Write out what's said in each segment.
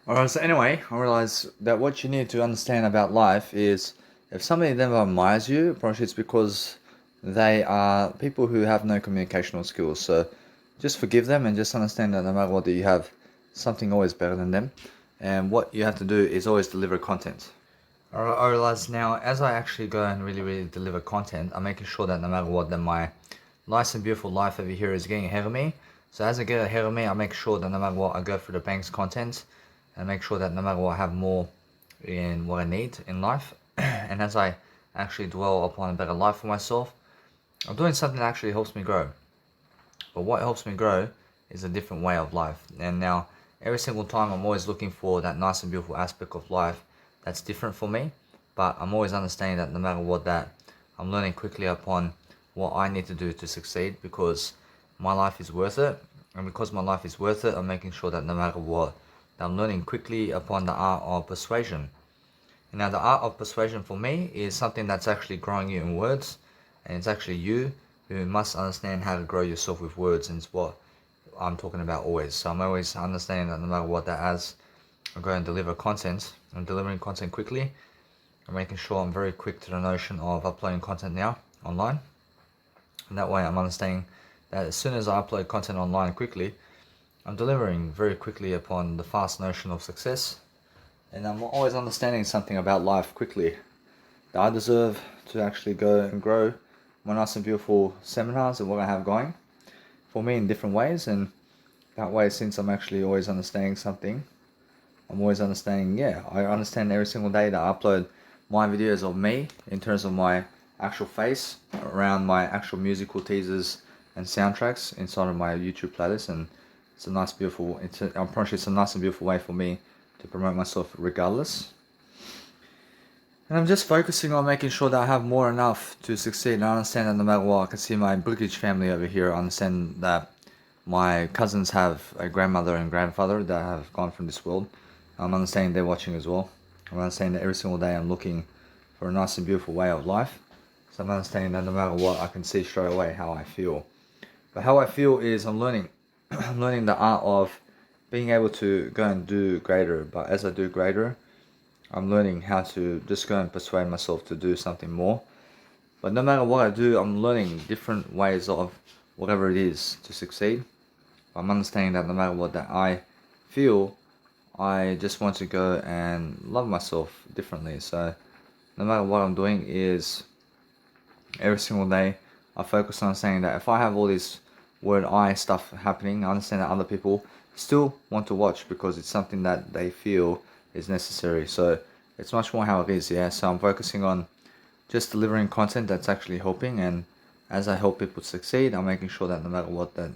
Alright, so anyway, I realized that what you need to understand about life is if somebody never admires you, probably it's because they are people who have no communicational skills. So just forgive them and just understand that no matter what, you have something always better than them. And what you have to do is always deliver content. Alright, I realize now as I actually go and really deliver content, I'm making sure that no matter what, that my nice and beautiful life over here is getting ahead of me. So as I get ahead of me, I make sure that no matter what, I go through the bank's content and make sure that no matter what, I have more in what I need in life. And as I actually dwell upon a better life for myself, I'm doing something that actually helps me grow. But what helps me grow is a different way of life. And now, every single time, I'm always looking for that nice and beautiful aspect of life that's different for me. But I'm always understanding that no matter what, that I'm learning quickly upon what I need to do to succeed because my life is worth it. And because my life is worth it, I'm making sure that no matter what, that I'm learning quickly upon the art of persuasion. And now, the art of persuasion for me is something that's actually growing you in words, and it's actually you who must understand how to grow yourself with words, and it's what I'm talking about always. So I'm always understanding that no matter what, that as I go and deliver content, I'm delivering content quickly. I'm making sure I'm very quick to the notion of uploading content now online. And that way I'm understanding that as soon as I upload content online quickly, I'm delivering very quickly upon the fast notion of success. And I'm always understanding something about life quickly. That I deserve to actually go and grow my nice and beautiful seminars and what I have going for me in different ways. And that way, since I'm actually always understanding something, I'm always understanding, yeah, I understand every single day that I upload my videos of me in terms of my actual face around my actual musical teasers and soundtracks inside of my YouTube playlist. And it's a nice, beautiful, I'm pretty sure it's a nice and beautiful way for me to promote myself regardless. And I'm just focusing on making sure that I have more enough to succeed. And I understand that no matter what, I can see my British family over here. I understand that my cousins have a grandmother and grandfather that have gone from this world. I'm understanding they're watching as well. I'm understanding that every single day I'm looking for a nice and beautiful way of life. So I'm understanding that no matter what, I can see straight away how I feel. But how I feel is I'm learning. I'm learning the art of being able to go and do greater. But as I do greater, I'm learning how to just go and persuade myself to do something more. But no matter what I do, I'm learning different ways of whatever it is to succeed. I'm understanding that no matter what that I feel, I just want to go and love myself differently. So no matter what I'm doing is every single day I focus on saying that if I have all this word I stuff happening, I understand that other people still want to watch because it's something that they feel is necessary. So it's much more how it is, yeah. So I'm focusing on just delivering content that's actually helping, and as I help people succeed, I'm making sure that no matter what, that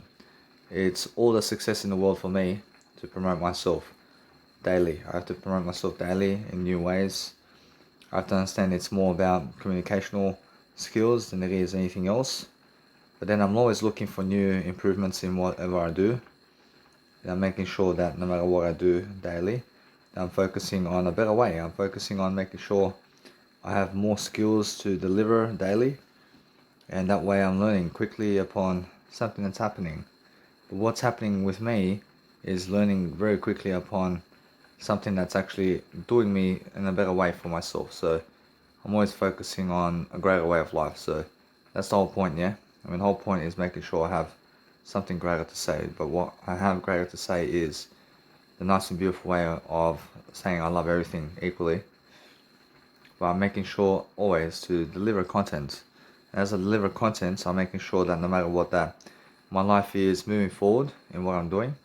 it's all the success in the world for me to promote myself daily. I have to promote myself daily in new ways. I have to understand it's more about communicational skills than it is anything else. But then I'm always looking for new improvements in whatever I do. And I'm making sure that no matter what I do daily, I'm focusing on a better way. I'm focusing on making sure I have more skills to deliver daily. And that way I'm learning quickly upon something that's happening. But what's happening with me is learning very quickly upon something that's actually doing me in a better way for myself. So I'm always focusing on a greater way of life. So that's the whole point, yeah? I mean, the whole point is making sure I have something greater to say. But what I have greater to say is the nice and beautiful way of saying I love everything equally. But I'm making sure always to deliver content. As I deliver content, I'm making sure that no matter what, that my life is moving forward in what I'm doing.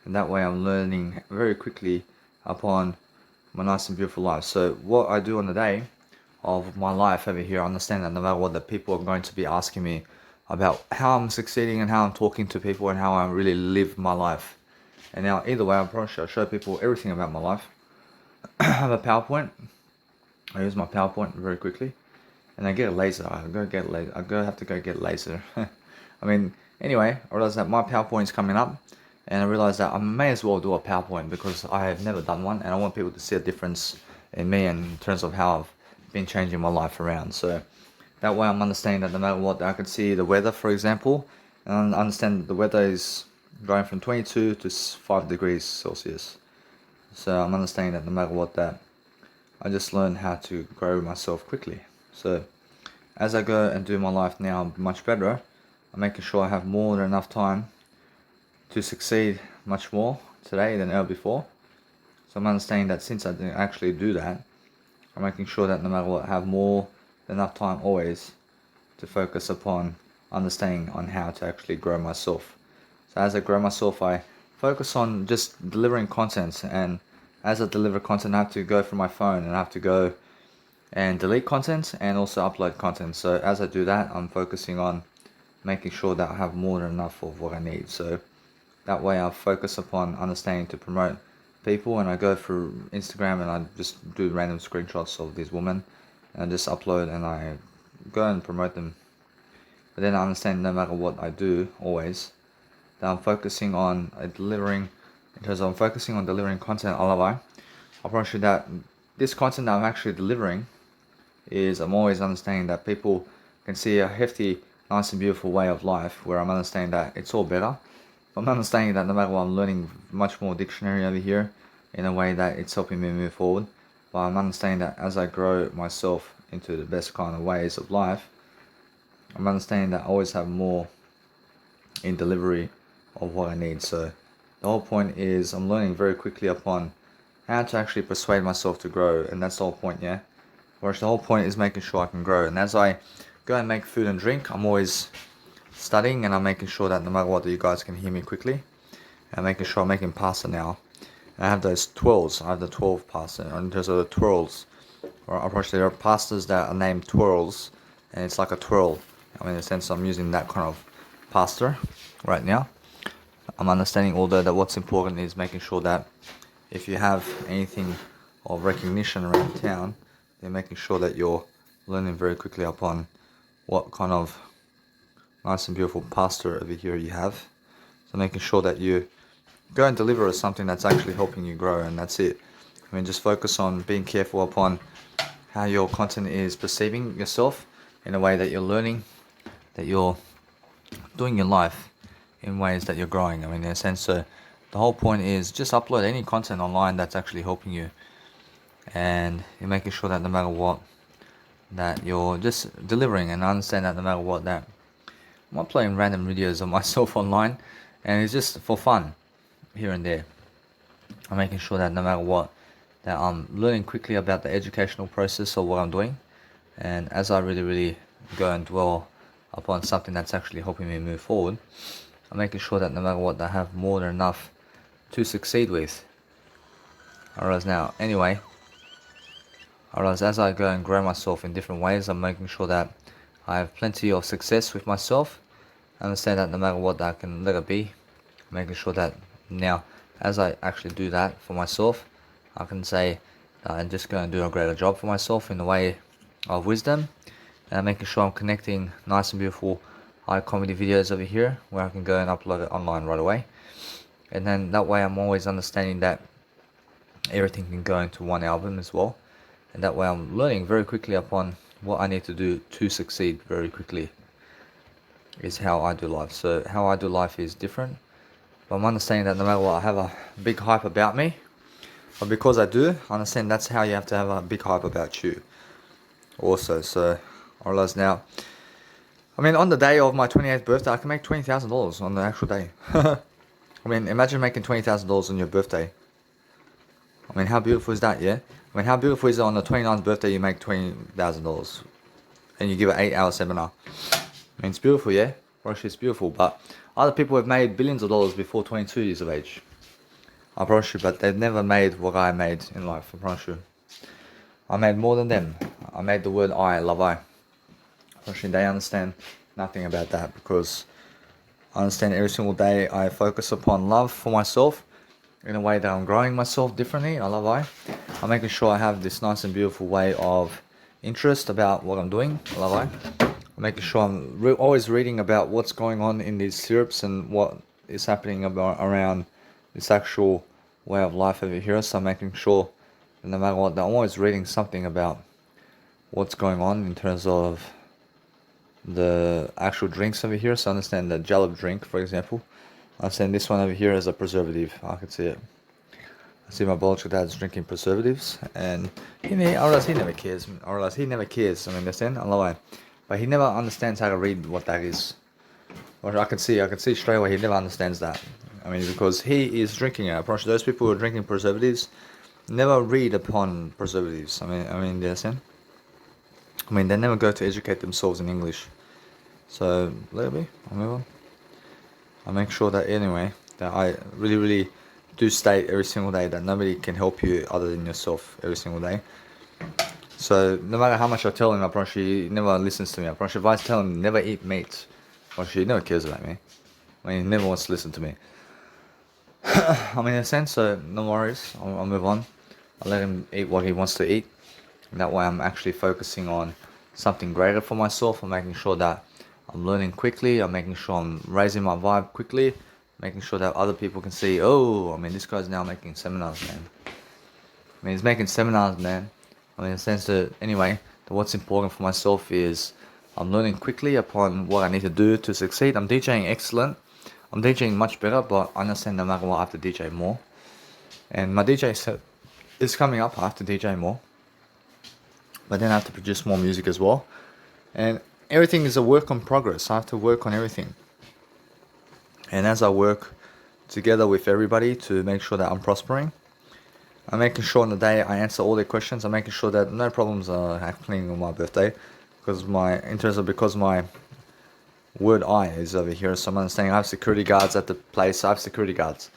And that way I'm learning very quickly upon my nice and beautiful life. So what I do on the day of my life over here, I understand that no matter what, the people are going to be asking me about how I'm succeeding and how I'm talking to people and how I really live my life. And now either way, I'm probably sure I show people everything about my life. I have a PowerPoint. I use my PowerPoint very quickly. And I get a laser. I go get laser. Have to go get laser. I mean, anyway, I realized that my PowerPoint's coming up, and I realized that I may as well do a PowerPoint because I have never done one, and I want people to see a difference in me and in terms of how I've been changing my life around. So that way, I'm understanding that no matter what, I can see the weather, for example, and understand that the weather is going from 22 to 5 degrees Celsius. So I'm understanding that no matter what, that I just learn how to grow myself quickly. So as I go and do my life now much better, I'm making sure I have more than enough time to succeed much more today than ever before. So I'm understanding that since I didn't actually do that, I'm making sure that no matter what, I have more than enough time always to focus upon understanding on how to actually grow myself. So as I grow myself, I focus on just delivering content, and as I deliver content, I have to go from my phone and I have to go and delete content and also upload content. So as I do that, I'm focusing on making sure that I have more than enough of what I need. So that way I focus upon understanding to promote people, and I go through Instagram and I just do random screenshots of these women and just upload and I go and promote them. But then I understand no matter what I do, always, that I'm focusing on delivering, in terms of I'm focusing on delivering content I promise you that this content that I'm actually delivering is, I'm always understanding that people can see a hefty, nice and beautiful way of life where I'm understanding that it's all better. I'm understanding that no matter what, I'm learning much more dictionary over here in a way that it's helping me move forward. But I'm understanding that as I grow myself into the best kind of ways of life, I'm understanding that I always have more in delivery of what I need. So the whole point is I'm learning very quickly upon how to actually persuade myself to grow, and that's the whole point, yeah? Whereas the whole point is making sure I can grow. And as I go and make food and drink, I'm always studying and I'm making sure that no matter what, that you guys can hear me quickly. And I'm making sure I'm making pasta now. And I have those twirls. I have the 12 pasta. And those are the twirls. Or approximately there are pastas that are named twirls, and it's like a twirl. I mean, in a sense, I'm using that kind of pasta right now. I'm understanding, although, that what's important is making sure that if you have anything of recognition around town, then making sure that you're learning very quickly upon what kind of nice and beautiful pasta over here you have. So making sure that you go and deliver something that's actually helping you grow, and that's it. I mean, just focus on being careful upon how your content is perceiving yourself in a way that you're learning, that you're doing your life in ways that you're growing. I mean, in a sense, so the whole point is just upload any content online that's actually helping you, and you're making sure that no matter what, that you're just delivering, and understand that no matter what, that I'm uploading random videos of myself online, and it's just for fun here and there. I'm making sure that no matter what, that I'm learning quickly about the educational process of what I'm doing, and as I really go and dwell upon something that's actually helping me move forward, I'm making sure that no matter what, I have more than enough to succeed with. Alright, now, anyway, alright, as I go and grow myself in different ways, I'm making sure that I have plenty of success with myself. I understand that no matter what, I can let it be. Making sure that now, as I actually do that for myself, I can say that I'm just going to do a greater job for myself in the way of wisdom, and making sure I'm connecting nice and beautiful high comedy videos over here where I can go and upload it online right away. And then that way I'm always understanding that everything can go into one album as well, and that way I'm learning very quickly upon what I need to do to succeed very quickly is how I do life. So how I do life is different, but I'm understanding that no matter what, I have a big hype about me, but because I do, I understand that's how you have to have a big hype about you also. So I realize now, I mean, on the day of my 28th birthday, I can make $20,000 on the actual day. I mean, imagine making $20,000 on your birthday. I mean, how beautiful is that, yeah? I mean, how beautiful is it on the 29th birthday you make $20,000 and you give an 8-hour seminar? I mean, it's beautiful, yeah? Actually, it's beautiful, but other people have made billions of dollars before 22 years of age. I promise you, but they've never made what I made in life, I promise you. I made more than them. I made the word I, love I. Actually, they understand nothing about that, because I understand every single day I focus upon love for myself in a way that I'm growing myself differently. I love I. I'm making sure I have this nice and beautiful way of interest about what I'm doing. I love I. I'm making sure I'm always reading about what's going on in these syrups and what is happening around this actual way of life over here. So I'm making sure that no matter what, I'm always reading something about what's going on in terms of the actual drinks over here. So I understand the Jalab drink, for example. I understand this one over here is a preservative. I can see it. see my biological dad's drinking preservatives, and I realize he never cares. I realize he never cares. I mean, understand? I lie, but he never understands how to read what that is. Or I can see straight away he never understands that. I mean, because he is drinking it. I promise you, those people who are drinking preservatives never read upon preservatives. You understand? I mean, they never go to educate themselves in English. So let me. I'll move on. I make sure that anyway that I really, really do state every single day that nobody can help you other than yourself every single day. So no matter how much I tell him, I promise you, he never listens to me. I promise you, if I tell him never eat meat, I promise you, he never cares about me. I mean, he never wants to listen to me. I mean, in a sense, so no worries. I'll move on. I'll let him eat what he wants to eat. That way I'm actually focusing on something greater for myself. I'm making sure that I'm learning quickly. I'm making sure I'm raising my vibe quickly. Making sure that other people can see, oh, I mean, this guy's now making seminars, man. I mean, he's making seminars, man. I mean, in the sense that, anyway, that what's important for myself is I'm learning quickly upon what I need to do to succeed. I'm DJing excellent. I'm DJing much better, but I understand no matter what, I have to DJ more. And my DJ set is coming up. I have to DJ more. But then I have to produce more music as well. And everything is a work in progress. I have to work on everything. And as I work together with everybody to make sure that I'm prospering, I'm making sure on the day I answer all their questions. I'm making sure that no problems are happening on my birthday, because my word I is over here. So I'm understanding I have security guards at the place. I have security guards.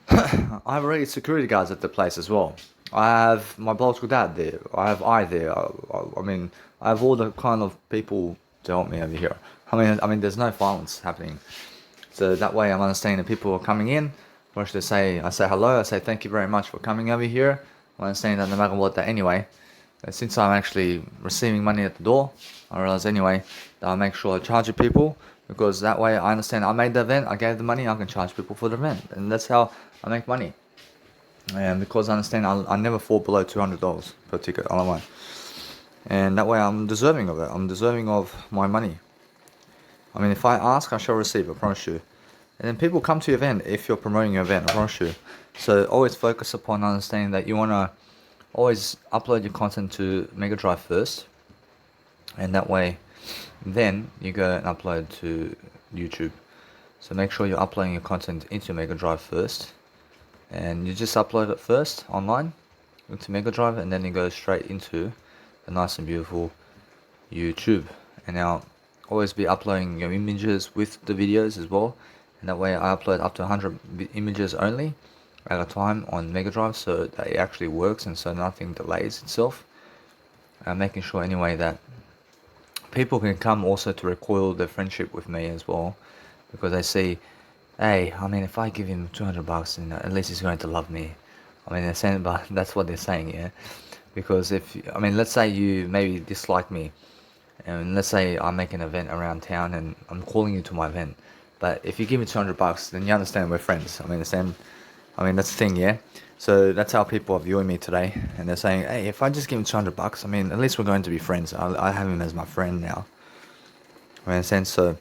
I have already security guards at the place as well. I have my biological dad there. I have there. I mean, I have all the kind of people to help me over here. I mean, there's no violence happening. So that way I'm understanding that people are coming in. What should I say hello. I say thank you very much for coming over here. I'm understanding that no matter what that anyway, since I'm actually receiving money at the door, I realize anyway that I make sure I charge people, because that way I understand I made the event, I gave the money, I can charge people for the event. And that's how I make money. And because I understand I never fall below $200 per ticket all alone. And that way I'm deserving of it. I'm deserving of my money. I mean, if I ask, I shall receive, I promise you. And then people come to your event if you're promoting your event, I promise you. So always focus upon understanding that you want to always upload your content to Mega Drive first. And that way, then you go and upload to YouTube. So make sure you're uploading your content into Mega Drive first. And you just upload it first online into Mega Drive, and then you go straight into the nice and beautiful YouTube. And now always be uploading your images with the videos as well, and that way I upload up to 100 images only at a time on Mega Drive, so that it actually works and so nothing delays itself. Making sure anyway that people can come also to recoil their friendship with me as well, because they see, hey, I mean, if I give him $200, then at least he's going to love me. I mean, they're saying, but that's what they're saying, yeah. Because let's say you maybe dislike me, and let's say I make an event around town and I'm calling you to my event, but if you give me $200, then you understand we're friends. That's the thing, yeah. So that's how people are viewing me today, and they're saying, hey, if I just give him $200, at least we're going to be friends. I have him as my friend now. So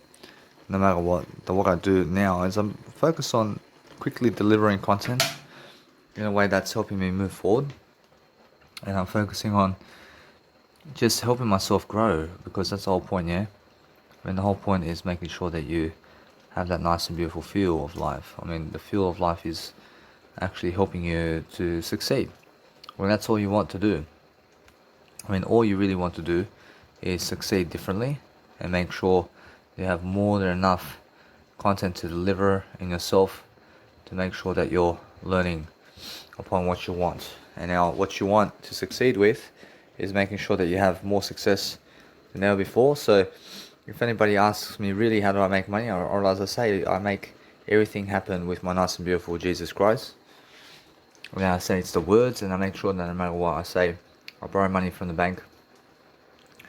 no matter what I do now is I'm focused on quickly delivering content in a way that's helping me move forward, and I'm focusing on just helping myself grow, because that's the whole point, yeah. The whole point is making sure that you have that nice and beautiful feel of life. The feel of life is actually helping you to succeed. That's all you want to do. All you really want to do is succeed differently and make sure you have more than enough content to deliver in yourself to make sure that you're learning upon what you want. And now what you want to succeed with is making sure that you have more success than ever before. So if anybody asks me really how do I make money, or as I say, I make everything happen with my nice and beautiful Jesus Christ. I say it's the words, and I make sure that no matter what I say, I borrow money from the bank.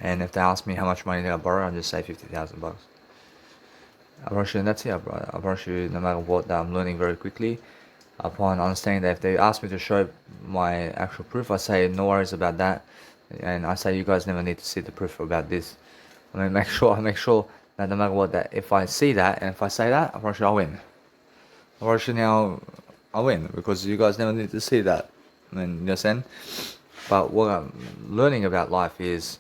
And if they ask me how much money did I borrow, I just say $50,000. I promise you, and that's it. I promise you, no matter what, that I'm learning very quickly. Upon understanding that if they ask me to show my actual proof, I say no worries about that, and I say you guys never need to see the proof about this. I make sure that no matter what, that if I see that and if I say that, I promise you I win. I promise you now, I win, because you guys never need to see that. I mean, you understand? But what I'm learning about life is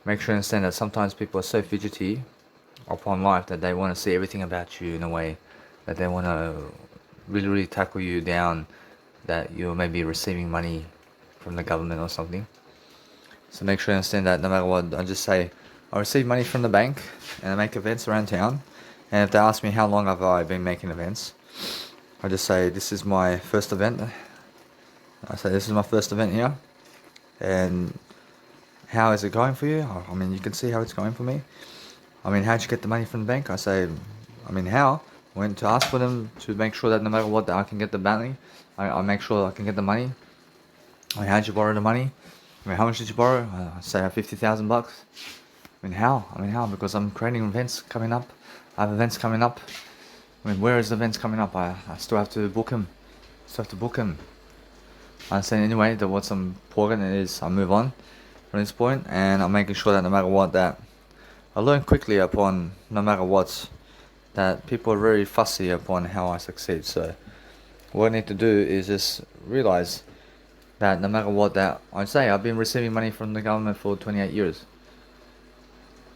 make sure you understand that sometimes people are so fidgety upon life that they want to see everything about you in a way that they want to really, really tackle you down, that you're maybe receiving money from the government or something. So make sure you understand that no matter what, I just say, I receive money from the bank and I make events around town. And if they ask me how long have I been making events, I just say, this is my first event. I say, this is my first event here. And how is it going for you? I mean, you can see how it's going for me. I mean, how'd you get the money from the bank? I say, I mean, how? I went to ask for them to make sure that no matter what, that I can get the money. I make sure I can get the money. I mean, how'd you borrow the money? I mean, how much did you borrow? I say $50,000. I mean, how? Because I'm creating events coming up. I have events coming up. I mean, where is the events coming up? I still have to book them. I understand anyway that what's important is I move on from this point, and I'm making sure that no matter what, that I learn quickly upon no matter what, that people are very fussy upon how I succeed. So what I need to do is just realize that no matter what, that I say I've been receiving money from the government for 28 years.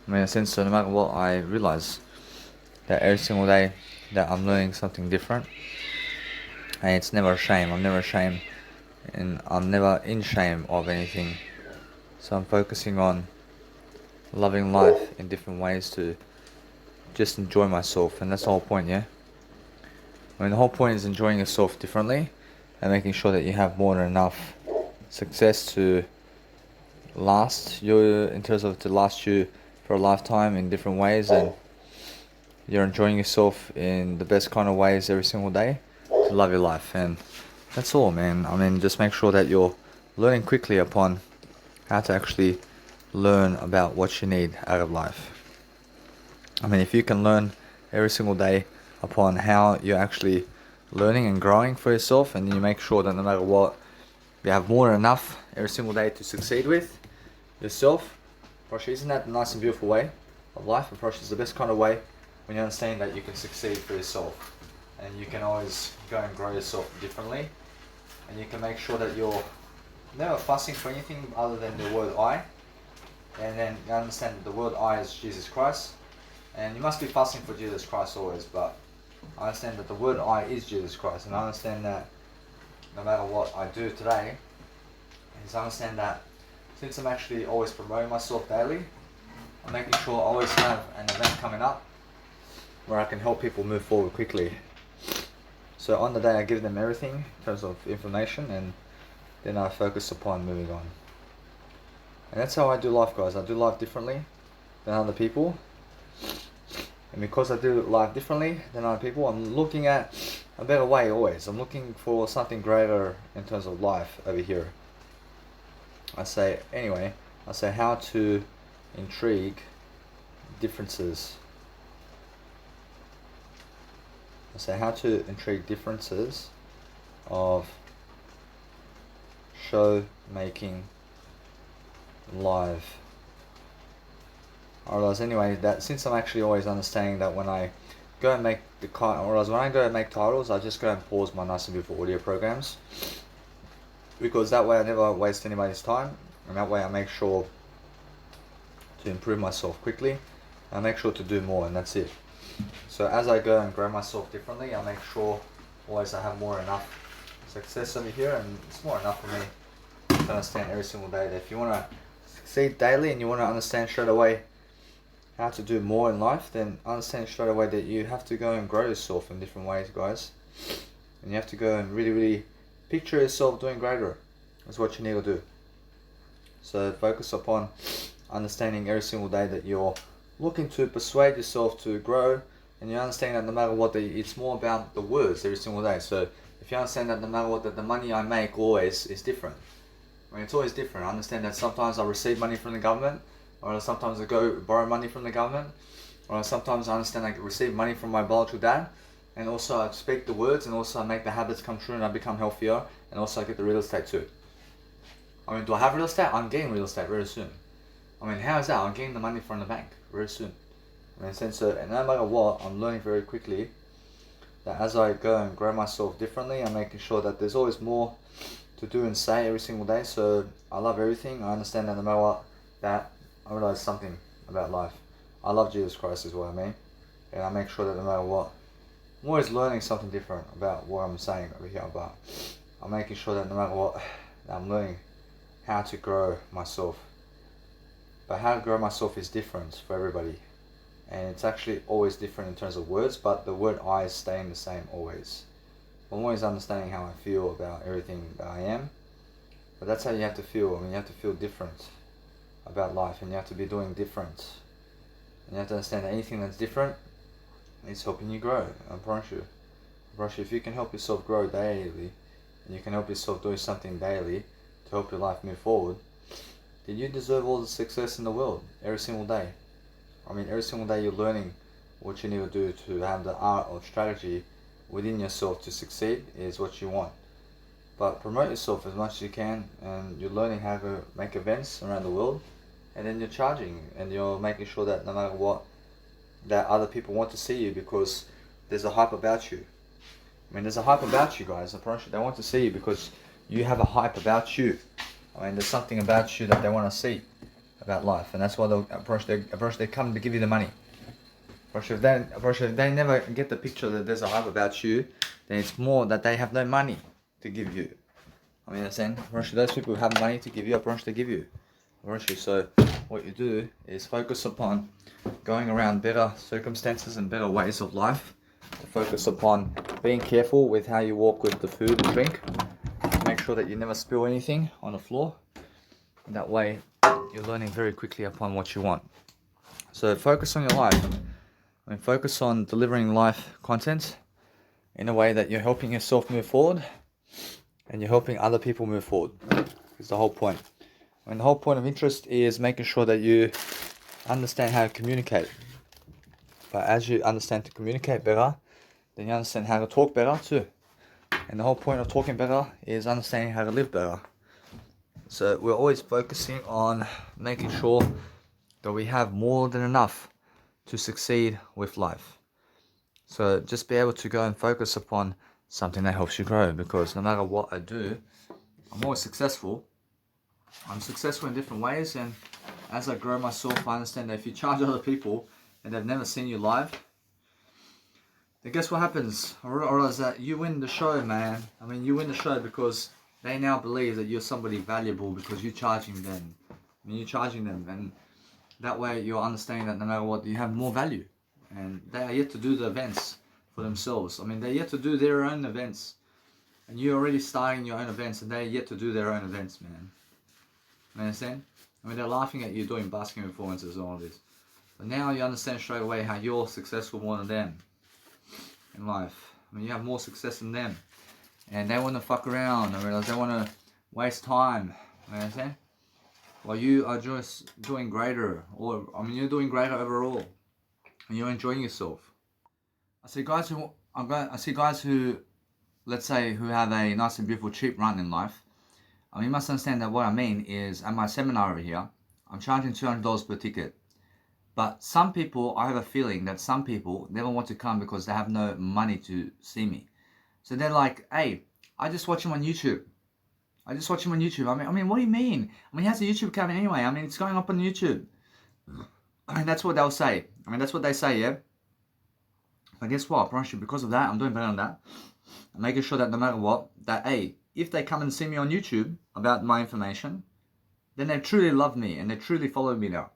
I mean, in a sense, so no matter what, I realize that every single day that I'm learning something different, and it's never a shame. I'm never ashamed, and I'm never in shame of anything. So I'm focusing on loving life in different ways to just enjoy myself, and that's the whole point, yeah? I mean, the whole point is enjoying yourself differently and making sure that you have more than enough success to last you, in terms of to last you for a lifetime in different ways, and you're enjoying yourself in the best kind of ways every single day to love your life. And that's all, man. I mean, just make sure that you're learning quickly upon how to actually learn about what you need out of life. I mean, if you can learn every single day upon how you're actually learning and growing for yourself, and you make sure that no matter what, you have more than enough every single day to succeed with yourself. Approach, isn't that a nice and beautiful way of life? Approach is the best kind of way when you understand that you can succeed for yourself, and you can always go and grow yourself differently, and you can make sure that you're never fussing for anything other than the word I. And then you understand that the word I is Jesus Christ, and you must be fussing for Jesus Christ always, but I understand that the word I is Jesus Christ, and I understand that no matter what I do today, is I understand that since I'm actually always promoting myself daily, I'm making sure I always have an event coming up where I can help people move forward quickly. So on the day I give them everything in terms of information, and then I focus upon moving on. And that's how I do life, guys. I do life differently than other people. And because I do life differently than other people, I'm looking at a better way always. I'm looking for something greater in terms of life over here. I say how to intrigue differences. I say how to intrigue differences of show making live. I realize anyway that since I'm actually always understanding that when I go and make titles, I just go and pause my nice and beautiful audio programs, because that way I never waste anybody's time, and that way I make sure to improve myself quickly. I make sure to do more, and that's it. So as I go and grow myself differently, I make sure always I have more than enough success over here, and it's more enough for me to understand every single day that if you want to succeed daily and you want to understand straight away how to do more in life, then understand straight away that you have to go and grow yourself in different ways, guys. And you have to go and really, really picture yourself doing greater. That's what you need to do. So focus upon understanding every single day that you're looking to persuade yourself to grow, and you understand that no matter what, it's more about the words every single day. So if you understand that no matter what, that the money I make always is different. I mean, it's always different. I understand that sometimes I receive money from the government, or sometimes I go borrow money from the government, or sometimes I understand I receive money from my biological dad, and also I speak the words, and also I make the habits come true, and I become healthier, and also I get the real estate too. I mean, do I have real estate? I'm getting real estate very soon. I mean, how is that? I'm getting the money from the bank very soon. I mean, so no matter what, I'm learning very quickly that as I go and grow myself differently, I'm making sure that there's always more to do and say every single day. So I love everything. I understand that no matter what, that I realize something about life. I love Jesus Christ is what I mean. And I make sure that no matter what, I'm always learning something different about what I'm saying over here, but I'm making sure that no matter what, that I'm learning how to grow myself. But how to grow myself is different for everybody. And it's actually always different in terms of words, but the word I is staying the same always. I'm always understanding how I feel about everything that I am. But that's how you have to feel. I mean, you have to feel different about life, and you have to be doing different. And you have to understand that anything that's different is helping you grow. I promise you. I promise you, if you can help yourself grow daily, and you can help yourself doing something daily to help your life move forward, then you deserve all the success in the world every single day. I mean, every single day you're learning what you need to do to have the art or strategy within yourself to succeed is what you want. But promote yourself as much as you can, and you're learning how to make events around the world, and then you're charging and you're making sure that no matter what, that other people want to see you because there's a hype about you. I mean, there's a hype about you guys. I promise you, they want to see you because you have a hype about you. I mean, there's something about you that they want to see about life, and that's why they come to give you the money. If they never get the picture that there's a hype about you, then it's more that they have no money to give you. I mean, I'm saying, those people who have money to give you, I promise they give you. So what you do is focus upon going around better circumstances and better ways of life. Focus upon being careful with how you walk with the food and drink. Make sure that you never spill anything on the floor. That way, you're learning very quickly upon what you want. So focus on your life. I mean, focus on delivering life content in a way that you're helping yourself move forward and you're helping other people move forward. It's the whole point. And the whole point of interest is making sure that you understand how to communicate. But as you understand to communicate better, then you understand how to talk better too. And the whole point of talking better is understanding how to live better. So we're always focusing on making sure that we have more than enough to succeed with life. So just be able to go and focus upon something that helps you grow, because no matter what I do, I'm always successful. I'm successful in different ways, and as I grow myself, I understand that if you charge other people and they've never seen you live, then guess what happens? I realize that you win the show, man. I mean, you win the show because they now believe that you're somebody valuable because you're charging them. I mean, you're charging them, and that way you're understanding that no matter what, you have more value. And they are yet to do the events for themselves. I mean, they're yet to do their own events. And you're already starting your own events, and they're yet to do their own events, man. You understand? I mean, they're laughing at you doing basking performances and all this. But now you understand straight away how you're successful more than them in life. I mean, you have more success than them. And they want to fuck around. I realize they want to waste time. You understand? While you are just doing greater. Or, I mean, you're doing greater overall. And you're enjoying yourself. I see guys who, let's say, who have a nice and beautiful cheap run in life. I mean, you must understand that what I mean is, at my seminar over here, I'm charging $200 per ticket. But some people, I have a feeling that some people never want to come because they have no money to see me. So they're like, hey, I just watch him on YouTube. I mean, what do you mean? I mean, he has a YouTube account anyway. I mean, it's going up on YouTube. I mean, that's what they'll say. I mean, that's what they say, yeah? But guess what? I promise you, because of that, I'm doing better than that. I'm making sure that no matter what, that, hey, if they come and see me on YouTube about my information, then they truly love me and they truly follow me now.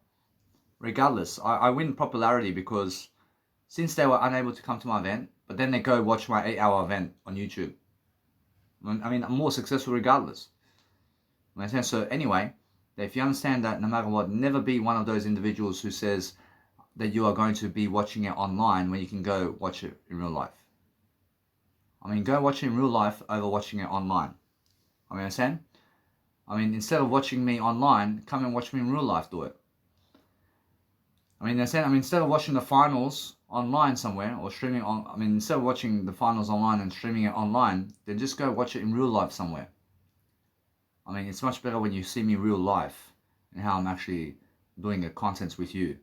Regardless, I win popularity because since they were unable to come to my event, but then they go watch my 8-hour event on YouTube. I mean, I'm more successful regardless. So anyway, if you understand that no matter what, never be one of those individuals who says that you are going to be watching it online when you can go watch it in real life. I mean, go watch it in real life over watching it online. I mean, understand? I mean, instead of watching me online, come and watch me in real life do it. I mean, understand? I mean, instead of watching the finals online somewhere or streaming on, I mean, instead of watching the finals online and streaming it online, then just go watch it in real life somewhere. I mean, it's much better when you see me real life and how I'm actually doing the contents with you.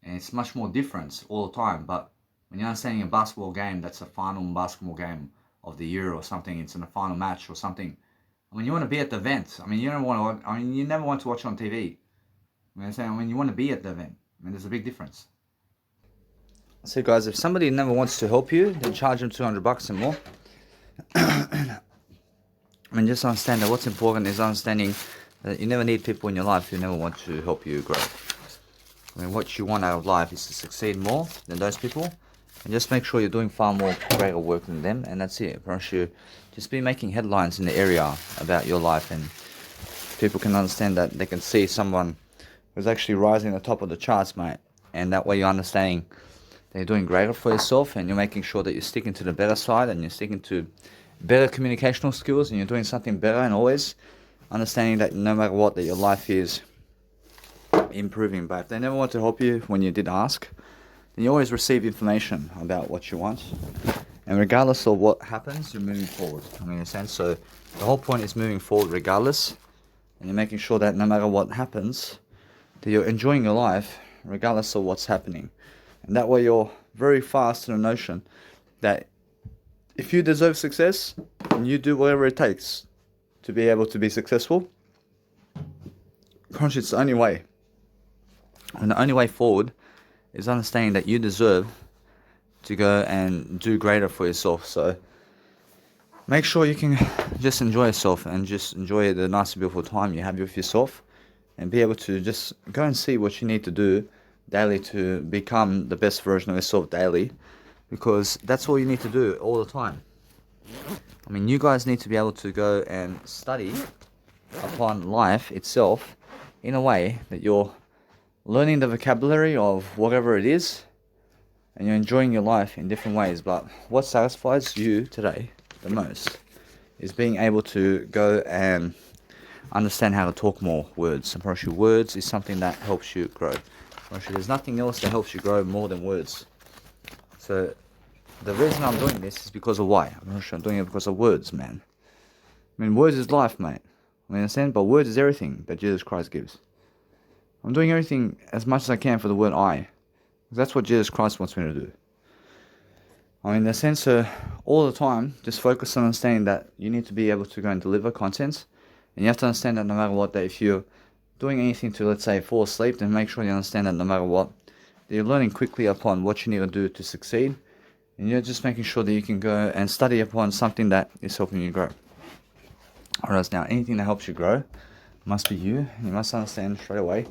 And it's much more different all the time, but When you're understanding a basketball game, that's a final basketball game of the year or something. It's in the final match or something. I mean, you want to be at the event. I mean, you don't want to. I mean, you never want to watch it on TV. I mean, I'm saying, I mean, you want to be at the event. I mean, there's a big difference. So guys, if somebody never wants to help you, then charge them $200 and more. I mean, just understand that what's important is understanding that you never need people in your life who never want to help you grow. I mean, what you want out of life is to succeed more than those people, and just make sure you're doing far more greater work than them, and that's it. I promise you, just be making headlines in the area about your life, and people can understand that they can see someone who's actually rising to the top of the charts, mate. And that way you're understanding that you're doing greater for yourself, and you're making sure that you're sticking to the better side, and you're sticking to better communicational skills, and you're doing something better, and always understanding that no matter what, that your life is improving. But if they never want to help you when you did ask, then you always receive information about what you want, and regardless of what happens, you're moving forward. I mean, in a sense, so the whole point is moving forward regardless, and you're making sure that no matter what happens, that you're enjoying your life regardless of what's happening. And that way you're very fast to the notion that if you deserve success, and you do whatever it takes to be able to be successful, it's the only way. And the only way forward is understanding that you deserve to go and do greater for yourself. So make sure you can just enjoy yourself and just enjoy the nice, beautiful time you have with yourself, and be able to just go and see what you need to do daily to become the best version of yourself daily, because that's all you need to do all the time. I mean, you guys need to be able to go and study upon life itself in a way that you're learning the vocabulary of whatever it is, and you're enjoying your life in different ways. But what satisfies you today the most is being able to go and understand how to talk more words. And for words is something that helps you grow. There's nothing else that helps you grow more than words. So the reason I'm doing this is because of why. I'm doing it because of words, man. I mean, words is life, mate. I mean, understand? But words is everything that Jesus Christ gives. I'm doing everything as much as I can for the word I. Because that's what Jesus Christ wants me to do. I mean, in a sense, all the time, just focus on understanding that you need to be able to go and deliver content. And you have to understand that no matter what, that if you're doing anything to, let's say, fall asleep, then make sure you understand that no matter what, that you're learning quickly upon what you need to do to succeed. And you're just making sure that you can go and study upon something that is helping you grow. Whereas now, anything that helps you grow must be you. You must understand straight away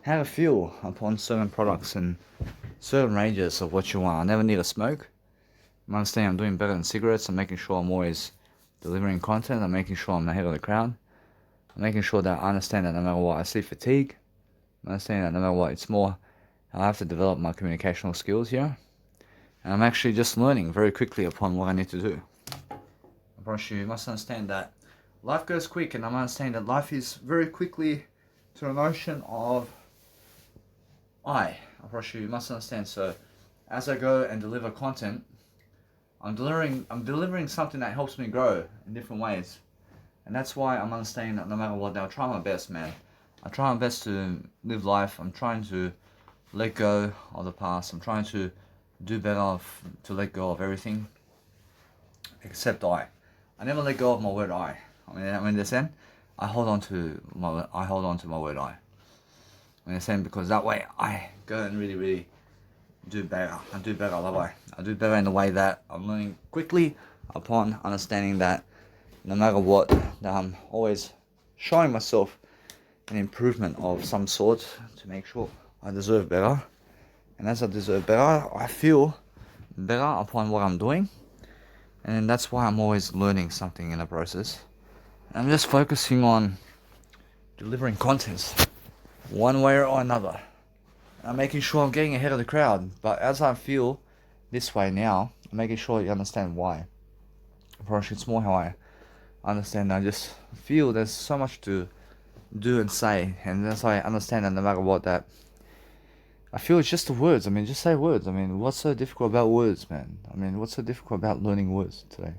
how to feel upon certain products and certain ranges of what you want. I never need a smoke. I'm understanding I'm doing better than cigarettes. I'm making sure I'm always delivering content. I'm making sure I'm ahead of the crowd. I'm making sure that I understand that no matter what, I see fatigue. I'm understanding that no matter what, it's more, I have to develop my communicational skills here. And I'm actually just learning very quickly upon what I need to do. I promise you must understand that life goes quick, and I'm understanding that life is very quickly to the notion of I promise you must understand. So as I go and deliver content, I'm delivering something that helps me grow in different ways. And that's why I'm understanding that no matter what, I'll try my best, man. I try my best to live life. I'm trying to let go of the past. I'm trying to do better to let go of everything except I. I never let go of my word I. I mean, understand? I hold on to my word I. I understand, because that way I go and really, really do better. I do better that way. I do better in the way that I'm learning quickly upon understanding that no matter what, that I'm always showing myself an improvement of some sort to make sure I deserve better. And as I deserve better, I feel better upon what I'm doing. And that's why I'm always learning something in the process. And I'm just focusing on delivering content one way or another. I'm making sure I'm getting ahead of the crowd. But as I feel this way now, I'm making sure you understand why. Approach, it's more how I understand. I just feel there's so much to do and say, and that's why I understand that no matter what, that I feel it's just the words. I mean, just say words. I mean, what's so difficult about words, man? I mean, what's so difficult about learning words today?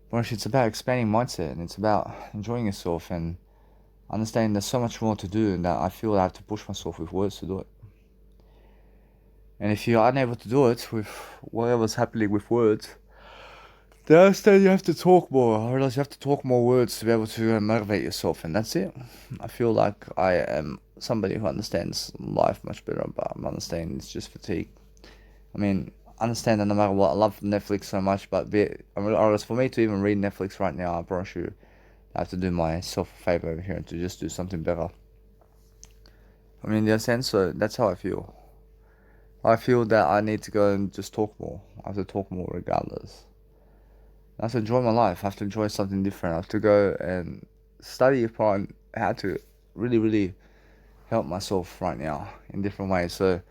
Well, it's about expanding mindset, and it's about enjoying yourself and understanding there's so much more to do, and that I feel I have to push myself with words to do it. And if you're unable to do it with whatever's happening with words, then instead you have to talk more. I realize you have to talk more words to be able to motivate yourself, and that's it. I feel like I am somebody who understands life much better, but I'm understanding it's just fatigue. I mean, understand that no matter what, I love Netflix so much, but for me to even read Netflix right now, I promise you, I have to do myself a favor over here and to just do something better. I mean, in a sense, so that's how I feel. I feel that I need to go and just talk more. I have to talk more regardless. I have to enjoy my life. I have to enjoy something different. I have to go and study upon how to really, really help myself right now in different ways. So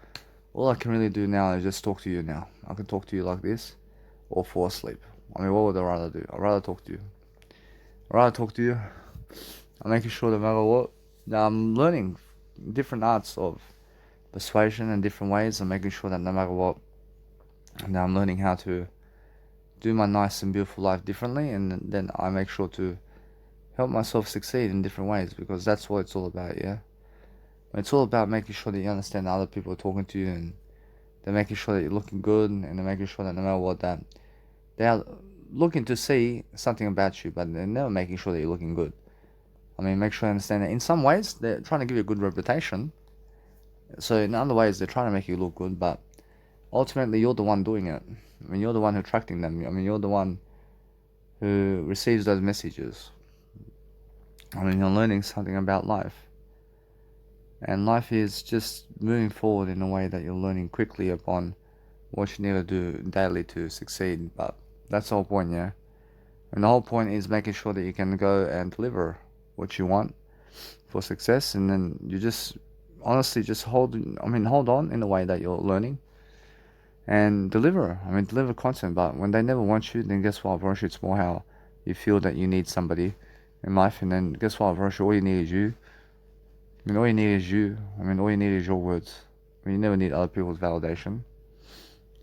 all I can really do now is just talk to you now. I can talk to you like this or fall asleep. I mean, what would I rather do? I'd rather talk to you. I'd rather talk to you. I'm making sure that no matter what, that I'm learning different arts of persuasion in different ways. I'm making sure that no matter what, that I'm learning how to do my nice and beautiful life differently, and then I make sure to help myself succeed in different ways, because that's what it's all about, yeah? It's all about making sure that you understand that other people are talking to you, and they're making sure that you're looking good, and they're making sure that no matter what, that they are looking to see something about you, but they're never making sure that you're looking good. I mean, make sure you understand that in some ways they're trying to give you a good reputation, so in other ways they're trying to make you look good, but ultimately you're the one doing it. I mean, you're the one who's attracting them. I mean, you're the one who receives those messages. I mean, you're learning something about life. And life is just moving forward in a way that you're learning quickly upon what you need to do daily to succeed. But that's the whole point, yeah? And the whole point is making sure that you can go and deliver what you want for success. And then you just honestly just hold on in the way that you're learning and deliver. I mean, deliver content. But when they never want you, then guess what? Bro, it's more how you feel that you need somebody in life. And then guess what? Bro, all you need is you. I mean, all you need is you. I mean, all you need is your words. I mean, you never need other people's validation.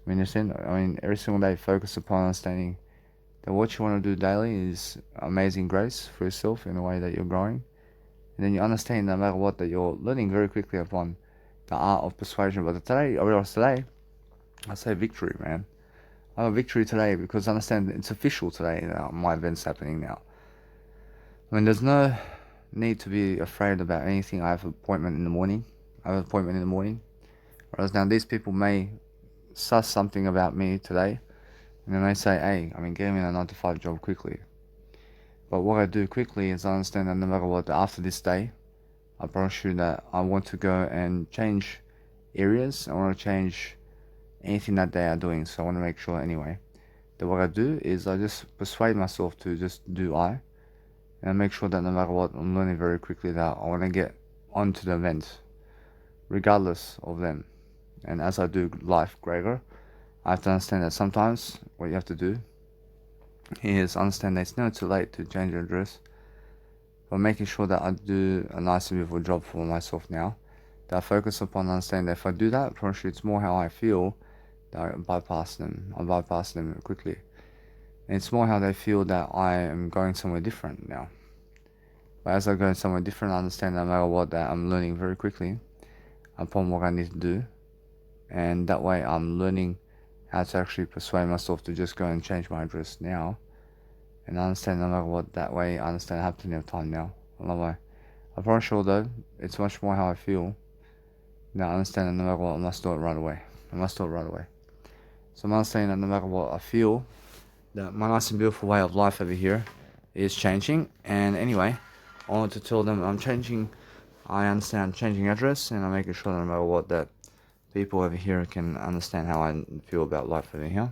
I mean, every single day, focus upon understanding that what you want to do daily is amazing grace for yourself in a way that you're growing. And then you understand no matter what that you're learning very quickly upon the art of persuasion. But today, I realized today, I say victory, man. I have a victory today because I understand it's official today. My event's happening now. I mean, there's no need to be afraid about anything. I have an appointment in the morning. Whereas now these people may suss something about me today, and they may say, hey, I mean, get me a 9 to 5 job quickly. But what I do quickly is I understand that no matter what, after this day, I promise you that I want to go and change areas. I want to change anything that they are doing. So I want to make sure anyway that what I do is I just persuade myself to just do and make sure that no matter what, I'm learning very quickly that I want to get onto the event regardless of them. And as I do life greater, I have to understand that sometimes what you have to do is understand that it's never too late to change your address, but making sure that I do a nice and beautiful job for myself now, that I focus upon understanding that if I do that, probably it's more how I feel that I bypass them quickly. And it's more how they feel that I am going somewhere different now. But as I go somewhere different, I understand no matter what that I'm learning very quickly upon what I need to do. And that way I'm learning how to actually persuade myself to just go and change my address now. And I understand no matter what, that way I understand I have plenty of time now. I promise you though, it's much more how I feel. Now I understand that no matter what, I must do it right away. So I'm understanding that no matter what I feel, that my nice and beautiful way of life over here is changing. And anyway, I want to tell them I understand I'm changing address, and I'm making sure that no matter what, that people over here can understand how I feel about life over here.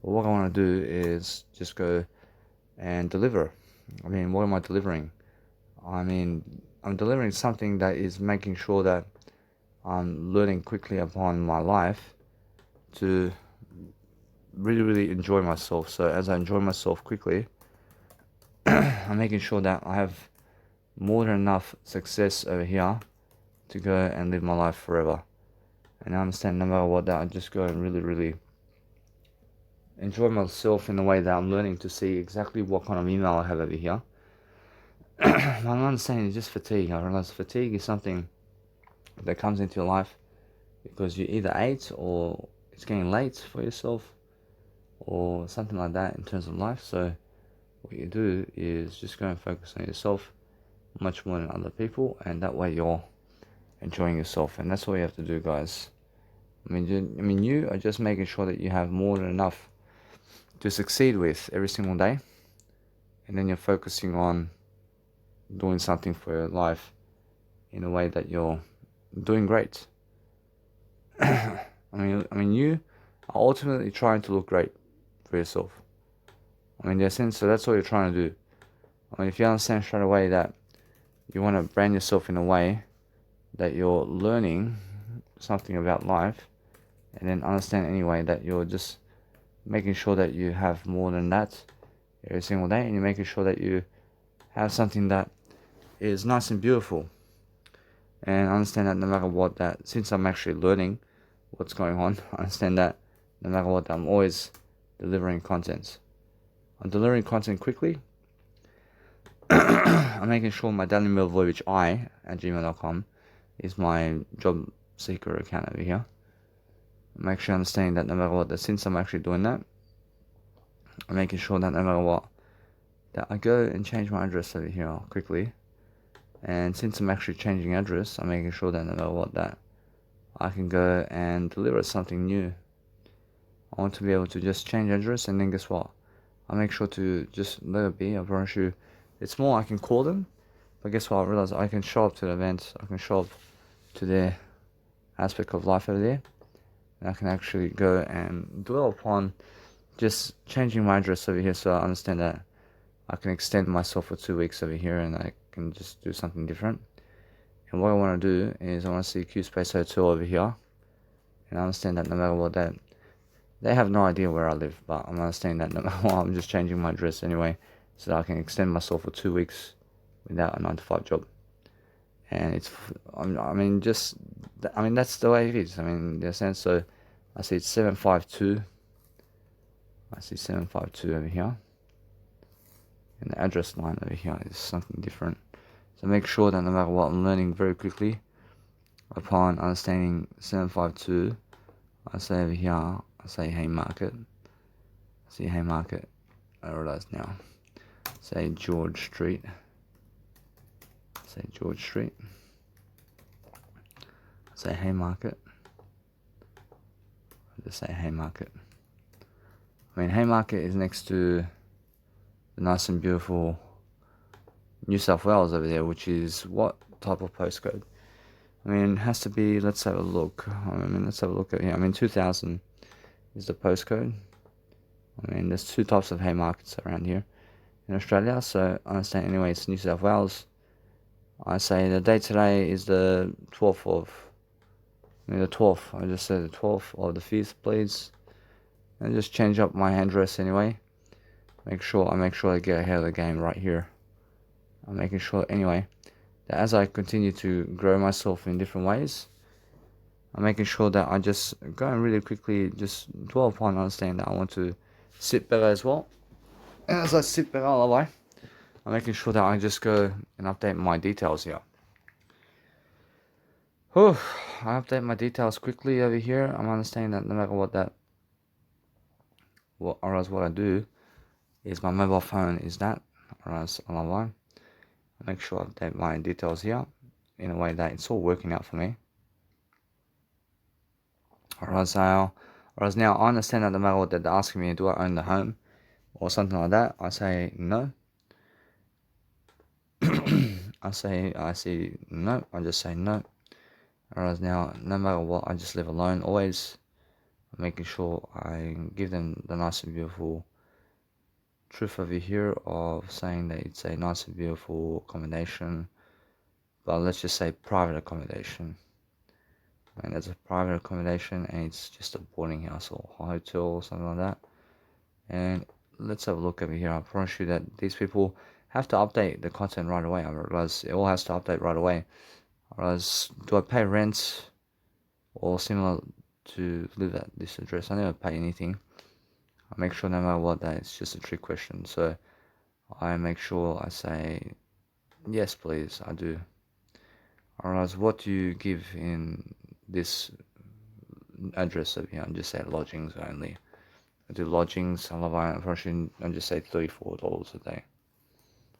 But what I want to do is just go and deliver. I mean, what am I delivering? I mean, I'm delivering something that is making sure that I'm learning quickly upon my life to really, really enjoy myself. So as I enjoy myself quickly, I'm making sure that I have more than enough success over here to go and live my life forever. And I understand no matter what, that I just go and really, really enjoy myself in the way that I'm learning to see exactly what kind of email I have over here. My understanding is just fatigue. I realize fatigue is something that comes into your life because you either ate or it's getting late for yourself or something like that in terms of life. So what you do is just go and focus on yourself much more than other people, and that way you're enjoying yourself. And that's all you have to do, guys. You are just making sure that you have more than enough to succeed with every single day, and then you're focusing on doing something for your life in a way that you're doing great. You are ultimately trying to look great for yourself. In a sense, so that's all you're trying to do. If you understand straight away that you want to brand yourself in a way that you're learning something about life, and then understand anyway that you're just making sure that you have more than that every single day, and you're making sure that you have something that is nice and beautiful, and understand that no matter what, that since I'm actually learning what's going on, I understand that no matter what, I'm always delivering content. I'm delivering content quickly. I'm making sure my Daily Mail Voyage at gmail.com is my job seeker account over here. I'm actually understanding that no matter what, that since I'm actually doing that, I'm making sure that no matter what, that I go and change my address over here quickly. And since I'm actually changing address, I'm making sure that no matter what, that I can go and deliver something new. I want to be able to just change address, and then guess what? I make sure to just let it be. I promise you, it's more I can call them, but guess what? I realize I can show up to the events. I can show up to their aspect of life over there, and I can actually go and dwell upon just changing my address over here, so I understand that I can extend myself for 2 weeks over here, and I can just do something different. And what I want to do is I want to see Q Space Hotel over here, and I understand that no matter what, that they have no idea where I live, but I'm understanding that no matter what, I'm just changing my address anyway, so that I can extend myself for 2 weeks without a 9-to-5 job. And that's the way it is. In a sense, so I see it's 752. I see 752 over here. And the address line over here is something different. So make sure that no matter what, I'm learning very quickly. Upon understanding 752, I say over here, I say Haymarket. I see Haymarket. I realize now. Say George Street. Say George Street. Say Haymarket. I just say Haymarket. Haymarket is next to the nice and beautiful New South Wales over there, which is what type of postcode? It has to be, let's have a look. Let's have a look at here. 2000 is the postcode. There's two types of Haymarkets around here in Australia, so I understand anyway it's New South Wales. I say the date today is the 12th of, the 12th, I just said the 12th of the 5th, please. And just change up my address anyway. I make sure I get ahead of the game right here. I'm making sure anyway that as I continue to grow myself in different ways, I'm making sure that I just go and really quickly just dwell upon understanding that I want to sit better as well. And as I sit better all the way, I'm making sure that I just go and update my details here. I update my details quickly over here. I'm understanding that no matter what what I do is my mobile phone is that, or else I make sure I update my details here in a way that it's all working out for me. Or else now I understand that no matter what they're asking me, do I own the home or something like that? I say no. I see no. I just say no. Whereas now, no matter what, I just live alone always, making sure I give them the nice and beautiful truth over here of saying that it's a nice and beautiful accommodation, but let's just say private accommodation. And it's a private accommodation, and it's just a boarding house or hotel or something like that. And let's have a look over here. I promise you that these people have to update the content right away. I realize it all has to update right away. Otherwise, do I pay rent or similar to live at this address? I never pay anything. I make sure no matter what that it's just a trick question. So I make sure I say yes, please, I do. Otherwise, what do you give in this address over here and just say lodgings only. I do lodgings, I love Island, probably and just say $34 a day.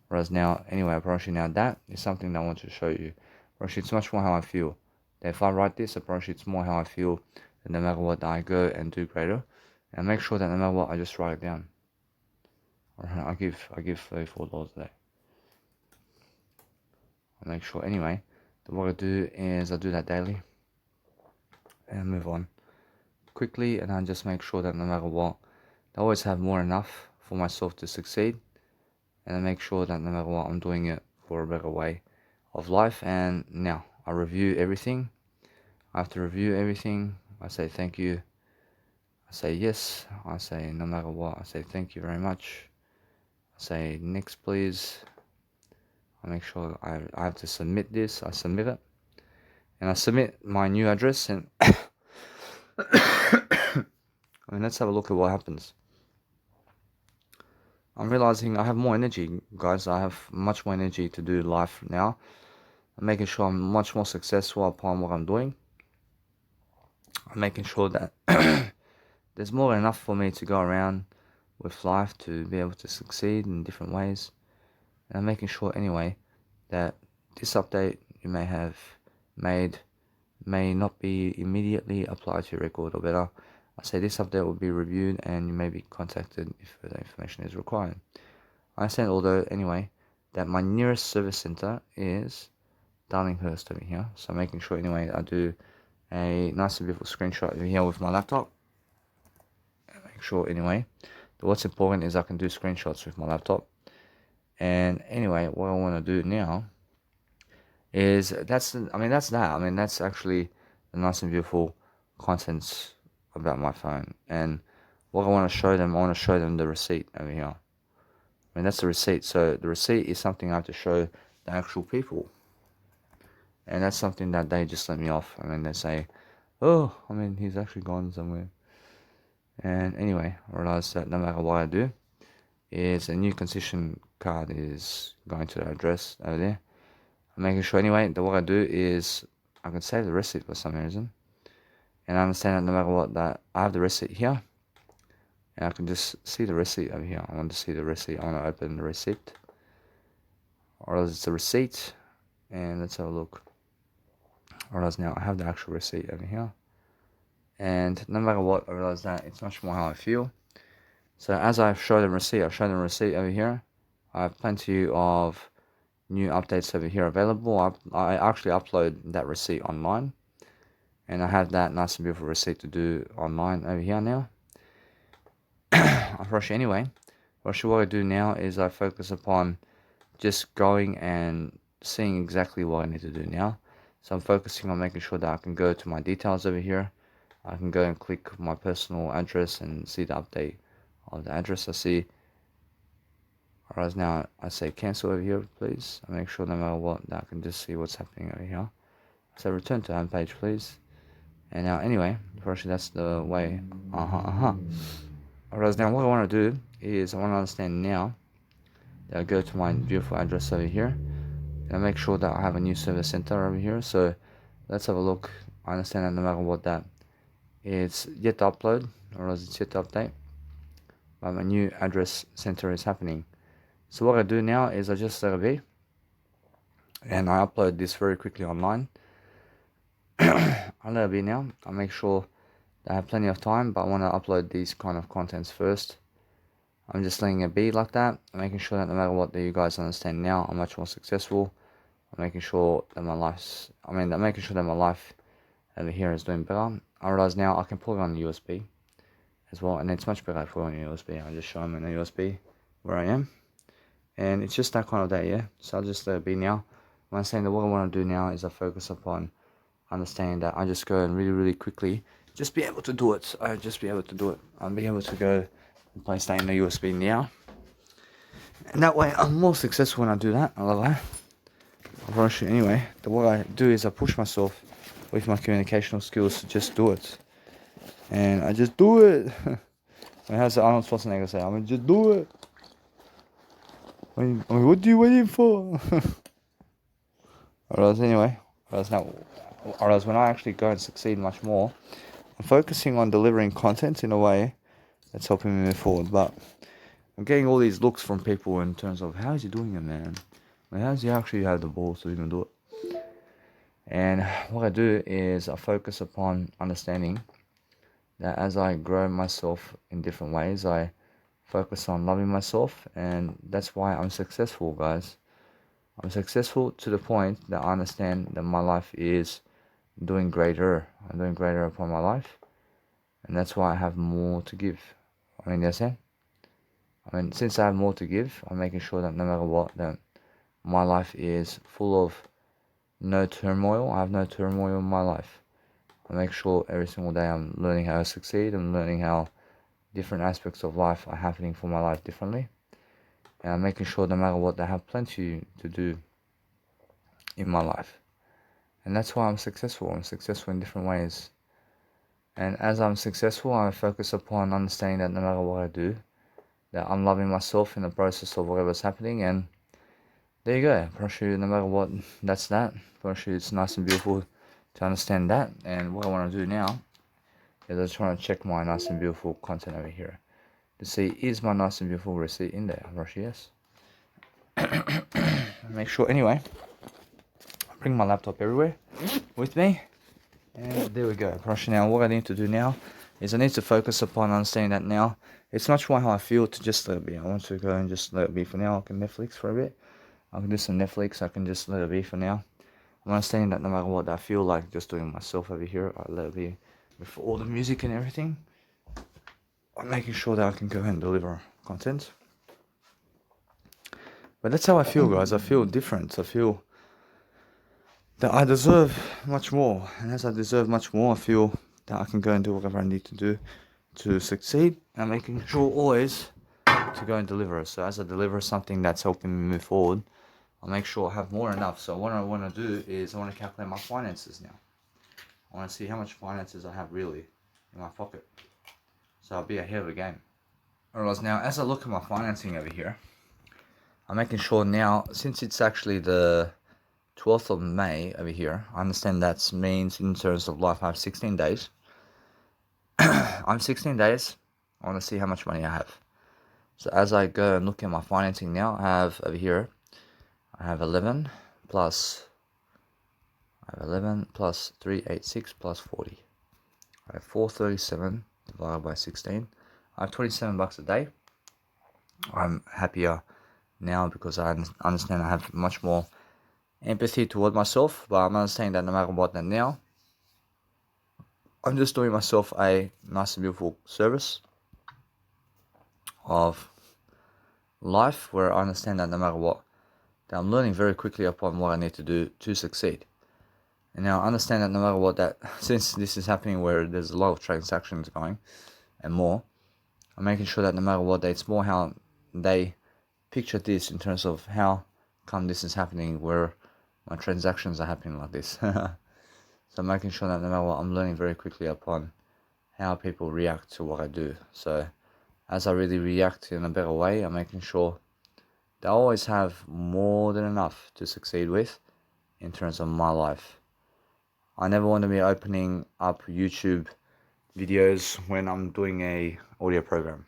Whereas now, anyway, probably now that is something that I want to show you. Probably it's much more how I feel. That if I write this, probably it's more how I feel, that no matter what I go and do greater. And make sure that no matter what, I just write it down. Alright, I give $34 a day. I make sure anyway that what I do is I do that daily and move on quickly, and I just make sure that no matter what, I always have more than enough for myself to succeed, and I make sure that no matter what, I'm doing it for a better way of life. And now I review everything. I have to review everything. I say thank you. I say yes. I say no matter what, I say thank you very much. I say next please. I make sure I have to submit this. I submit it, and I submit my new address, and I mean, let's have a look at what happens. I'm realizing I have more energy, guys. I have much more energy to do life now. I'm making sure I'm much more successful upon what I'm doing. I'm making sure that there's more than enough for me to go around with life to be able to succeed in different ways. And I'm making sure anyway that this update you may have made may not be immediately applied to your record, or better, I say this update will be reviewed and you may be contacted if further information is required. I understand, although, anyway, that my nearest service center is Darlinghurst over here. So I'm making sure, anyway, I do a nice and beautiful screenshot over here with my laptop. Make sure, anyway, that what's important is I can do screenshots with my laptop. And anyway, what I want to do now is that's actually the nice and beautiful contents about my phone. And what I want to show them, the receipt over here. I mean, that's the receipt. So the receipt is something I have to show the actual people, and that's something that they just let me off. I mean, they say, oh, I mean, he's actually gone somewhere. And anyway, I realize that no matter what I do, is a new concession card is going to the address over there. I'm making sure anyway that what I do is I can save the receipt for some reason. And I understand that no matter what, that I have the receipt here, and I can just see the receipt over here. I want to see the receipt. I want to open the receipt, or else it's a receipt, and let's have a look. Or else now I have the actual receipt over here, and no matter what, I realize that it's much more how I feel. So as I've shown the receipt, over here. I have plenty of new updates over here available. I actually upload that receipt online, and I have that nice and beautiful receipt to do online over here now. Anyway, what I do now is I focus upon just going and seeing exactly what I need to do now. So I'm focusing on making sure that I can go to my details over here. I can go and click my personal address and see the update of the address I see. Whereas now I say cancel over here, please. I make sure no matter what that I can just see what's happening over here. So return to home page, please. And now anyway, unfortunately that's the way. Whereas now what I want to do is I want to understand now that I go to my beautiful address over here, and I make sure that I have a new service center over here. So let's have a look. I understand that no matter what that it's yet to upload, or else it's yet to update, but my new address center is happening. So what I do now is I just let it be, and I upload this very quickly online. I let it be now. I make sure that I have plenty of time, but I want to upload these kind of contents first. I'm just letting it be like that. I'm making sure that no matter what, that you guys understand now, I'm much more successful. I'm making sure that my life over here is doing better. I realize now I can put it on the USB as well, and it's much better for on the USB. I just show them in the USB where I am, and it's just that kind of day, yeah. So I'll just let it be now. I'm saying that what I want to do now is I focus upon understanding that I just go and really quickly just be able to do it. I'll be able to go and place that in the USB now, and that way I'm more successful when I do that. I love that. Anyway, what I do is I push myself with my communicational skills to just do it, and I just do it. And how's the Arnold Schwarzenegger say? I mean, just do it. I mean, what are you waiting for? Or else when I actually go and succeed much more, I'm focusing on delivering content in a way that's helping me move forward. But I'm getting all these looks from people in terms of, how is he doing it, man? Like, how does he actually have the balls to even do it? And what I do is I focus upon understanding that as I grow myself in different ways, I focus on loving myself, and that's why I'm successful, guys. I'm successful to the point that I understand that my life is doing greater. I'm doing greater upon my life, and that's why I have more to give. I mean, yes, since I have more to give, I'm making sure that no matter what, that my life is full of no turmoil. I have no turmoil in my life. I make sure every single day I'm learning how to succeed. I'm learning how different aspects of life are happening for my life differently. And I'm making sure no matter what, I have plenty to do in my life. And that's why I'm successful. I'm successful in different ways. And as I'm successful, I focus upon understanding that no matter what I do, that I'm loving myself in the process of whatever's happening. And there you go. Parachute, no matter what, that's that. Parachute, it's nice and beautiful to understand that. And what I want to do now is I just want to check my nice and beautiful content over here to see, is my nice and beautiful receipt in there? Parachute, yes. Make sure, anyway, I bring my laptop everywhere with me. And there we go. Parachute, now what I need to do now is I need to focus upon understanding that now. It's much more how I feel to just let it be. I want to go and just let it be for now. I can Netflix for a bit. I can do some Netflix. I can just let it be for now. I'm understanding that no matter what I feel like just doing myself over here, I let it be with all the music and everything. I'm making sure that I can go and deliver content. But that's how I feel, guys. I feel different. I feel that I deserve much more. And as I deserve much more, I feel that I can go and do whatever I need to do to succeed. And I'm making sure always to go and deliver. So as I deliver something that's helping me move forward, I'll make sure I have more enough. So what I want to do is I want to calculate my finances now. I want to see how much finances I have really in my pocket. So I'll be ahead of the game. Alright, now as I look at my financing over here, I'm making sure now, since it's actually the 12th of May over here, I understand that means in terms of life I have 16 days. I'm 16 days. I want to see how much money I have. So as I go and look at my financing now, I have over here, I have 11 plus 386 plus 40. I have 437 divided by 16. I have 27 bucks a day. I'm happier now because I understand I have much more empathy toward myself, but I'm understanding that no matter what, that now I'm just doing myself a nice and beautiful service of life, where I understand that no matter what, that I'm learning very quickly upon what I need to do to succeed. And now I understand that no matter what, that since this is happening where there's a lot of transactions going and more, I'm making sure that no matter what, that it's more how they picture this in terms of how come this is happening where my transactions are happening like this. So I'm making sure that no matter what, I'm learning very quickly upon how people react to what I do. So as I really react in a better way, I'm making sure that I always have more than enough to succeed with in terms of my life. I never want to be opening up YouTube videos when I'm doing a audio program.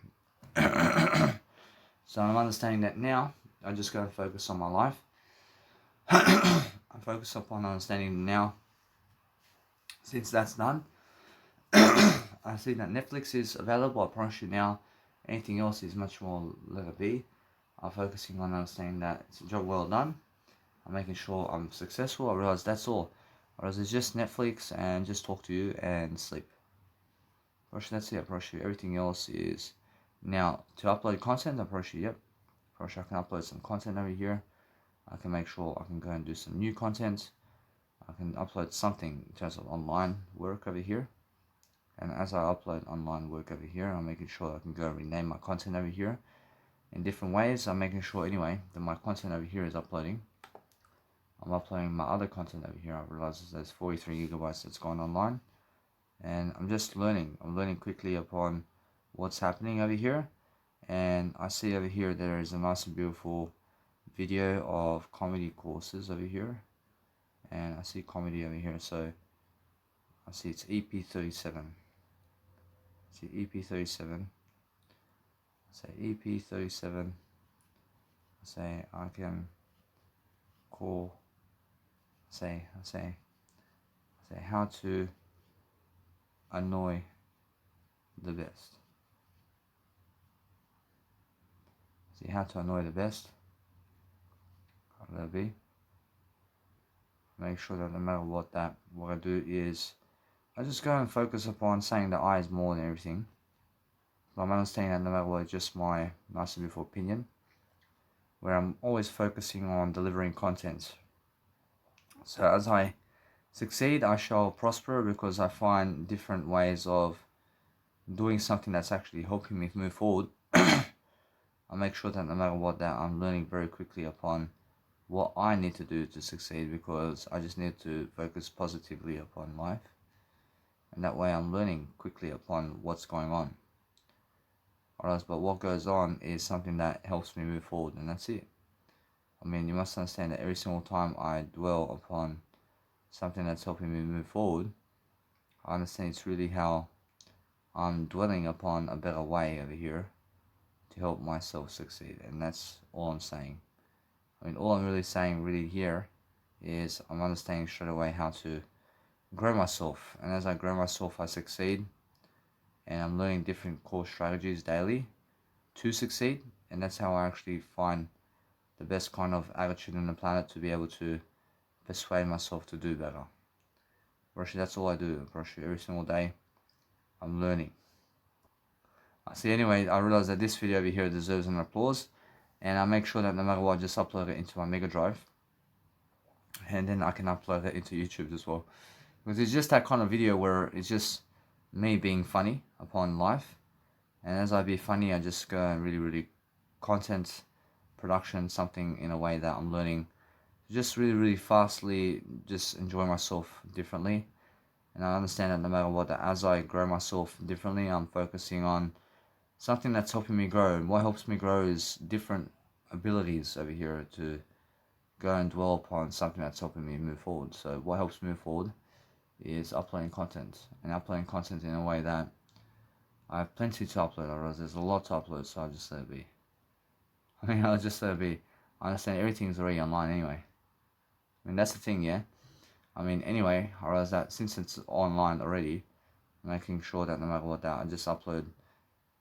So I'm understanding that now. I just got to focus on my life. I focus upon understanding now. Since that's done, I see that Netflix is available. I promise you now, anything else is much more let it be. I'm focusing on understanding that it's a job well done. I'm making sure I'm successful. I realize that's all. Whereas it's just Netflix and just talk to you and sleep. That's it. I promise you everything else is now to upload content. I promise you, yep. I promise you I can upload some content over here. I can make sure I can go and do some new content. I can upload something in terms of online work over here. And as I upload online work over here, I'm making sure I can go and rename my content over here in different ways. I'm making sure anyway that my content over here is uploading. I'm uploading my other content over here. I realize there's 43 gigabytes that's gone online. And I'm just learning. I'm learning quickly upon what's happening over here. And I see over here there is a nice and beautiful video of comedy courses over here. And I see comedy over here. So I see it's EP37. See EP37. Say EP37. Say I can call. Say how to annoy the best. See how to annoy the best. That'll be. Make sure that no matter what I do is I just go and focus upon saying the I is more than everything. But I'm understanding that no matter what, it's just my nice and beautiful opinion, where I'm always focusing on delivering content. So as I succeed, I shall prosper because I find different ways of doing something that's actually helping me move forward. I make sure that no matter what, that I'm learning very quickly upon what I need to do to succeed, because I just need to focus positively upon life, and that way I'm learning quickly upon what's going on. Alright, but what goes on is something that helps me move forward, and that's it. I mean, you must understand that every single time I dwell upon something that's helping me move forward, I understand it's really how I'm dwelling upon a better way over here to help myself succeed, and that's all I'm saying. I mean, all I'm really saying really here is I'm understanding straight away how to grow myself, and as I grow myself, I succeed, and I'm learning different core strategies daily to succeed, and that's how I actually find the best kind of attitude on the planet to be able to persuade myself to do better. Actually, that's all I do. Actually, every single day, I'm learning. See, anyway, I realize that this video over here deserves an applause, and I make sure that no matter what, I just upload it into my Mega Drive, and then I can upload it into YouTube as well, because it's just that kind of video where it's just me being funny upon life, and as I be funny, I just go and really content production, something in a way that I'm learning just really fastly, just enjoy myself differently. And I understand that no matter what, that as I grow myself differently, I'm focusing on something that's helping me grow. And what helps me grow is different abilities over here to go and dwell upon something that's helping me move forward. So what helps me move forward is uploading content, and uploading content in a way that I have plenty to upload, otherwise there's a lot to upload, so I'll just let it be. I'll just let it be. I understand everything's already online anyway. I mean, that's the thing, yeah? I mean, anyway, I realize that since it's online already, making sure that no matter what, that I just upload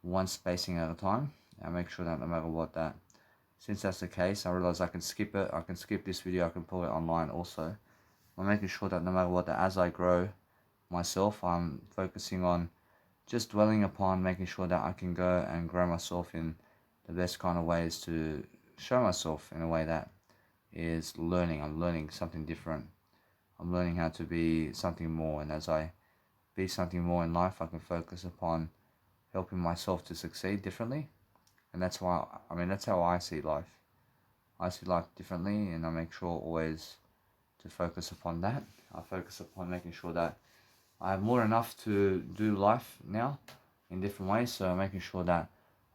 one spacing at a time. I make sure that no matter what, that since that's the case, I realize I can skip it. I can skip this video. I can pull it online also. I'm making sure that no matter what, that as I grow myself, I'm focusing on just dwelling upon making sure that I can go and grow myself in the best kind of ways to show myself in a way that is learning. I'm learning something different. I'm learning how to be something more, and as I be something more in life, I can focus upon helping myself to succeed differently. And that's why, I mean, that's how I see life. I see life differently, and I make sure always to focus upon that. I focus upon making sure that I have more enough to do life now in different ways. So making sure that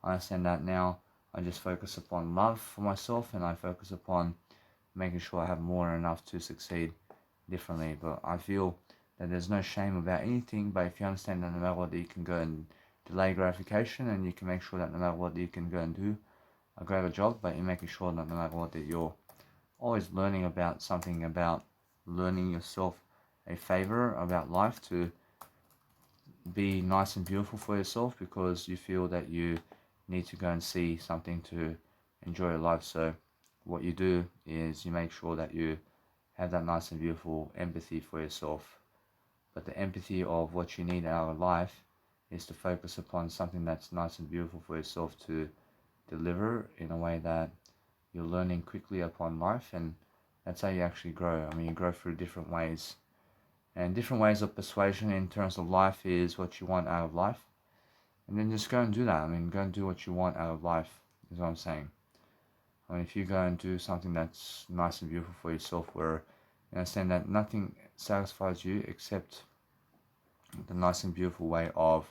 I understand that now I just focus upon love for myself, and I focus upon making sure I have more enough to succeed differently. But I feel that there's no shame about anything, but if you understand that no matter what, you can go and delay gratification, and you can make sure that no matter what, you can go and do a greater job, but you're making sure that no matter what, that you're always learning about something, about learning yourself a favor about life, to be nice and beautiful for yourself, because you feel that you need to go and see something to enjoy your life. So what you do is you make sure that you have that nice and beautiful empathy for yourself. But the empathy of what you need out of life is to focus upon something that's nice and beautiful for yourself to deliver in a way that you're learning quickly upon life, and that's how you actually grow. I mean, you grow through different ways, and different ways of persuasion in terms of life is what you want out of life, and then just go and do that. I mean, go and do what you want out of life is what I'm saying. I mean, if you go and do something that's nice and beautiful for yourself, where you understand that nothing satisfies you except the nice and beautiful way of